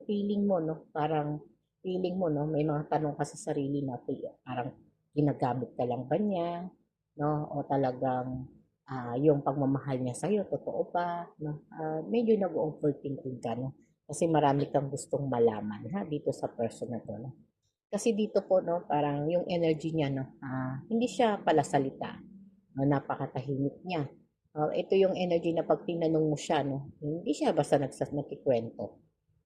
feeling mo, no, parang feeling mo, no, may mga tanong ka sa sarili na parang ginagamit ka lang ba niya, no, o talagang yung pagmamahal niya sa'yo, totoo ba, no, medyo nag-overthinking ka, no, kasi marami kang gustong malaman, ha, dito sa person na to, no. Kasi dito po, no, parang yung energy niya, no, hindi siya palasalita, no, napakatahimik niya. Ito yung energy na pag tinanong mo siya, no, hindi siya basta nagkikwento.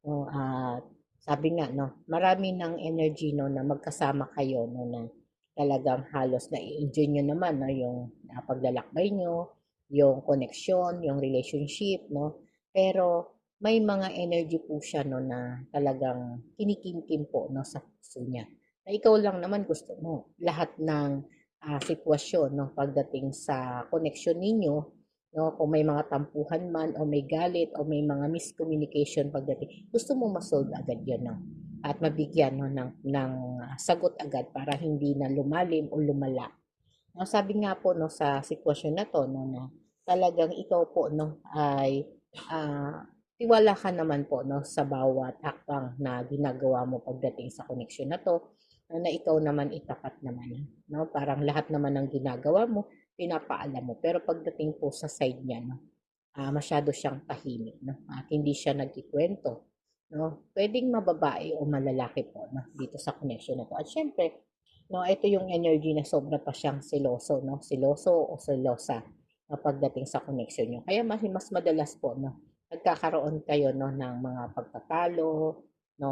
No, at sabi nga, no, marami ng energy, no, na magkasama kayo, no, na talagang halos na i-enjoy nyo naman, no, yung paglalakbay nyo, yung connection, yung relationship, no. Pero may mga energy po siya, no, na talagang kinikimkim po, no, sa puso niya. Na ikaw lang naman gusto mo lahat ng sitwasyon, no, pagdating sa connection ninyo, no, kung may mga tampuhan man o may galit o may mga miscommunication pagdating, gusto mo ma-solve agad 'yon, no. At mabigyan, no, ng sagot agad para hindi na lumalim o lumala. No, sabi nga po, no, sa sitwasyon na to, no, na talagang ikaw po, no, ay tiwala ka naman po, no, sa bawat hakbang na ginagawa mo pagdating sa koneksyon na to, na ikaw naman itapat naman, no, parang lahat naman ng ginagawa mo pinapaalam mo, pero pagdating po sa side niya, no, masyado siyang tahimik, no, at hindi siya nagkikwento, no, pwedeng mababae o malalaki po, no, dito sa connection na to. At syempre, no, ito yung energy na sobra pa siyang seloso, no, seloso o selosa na pagdating sa connection niyo. Kaya mas madalas po, no, nagkakaroon kayo, no, ng mga pagtatalo, no,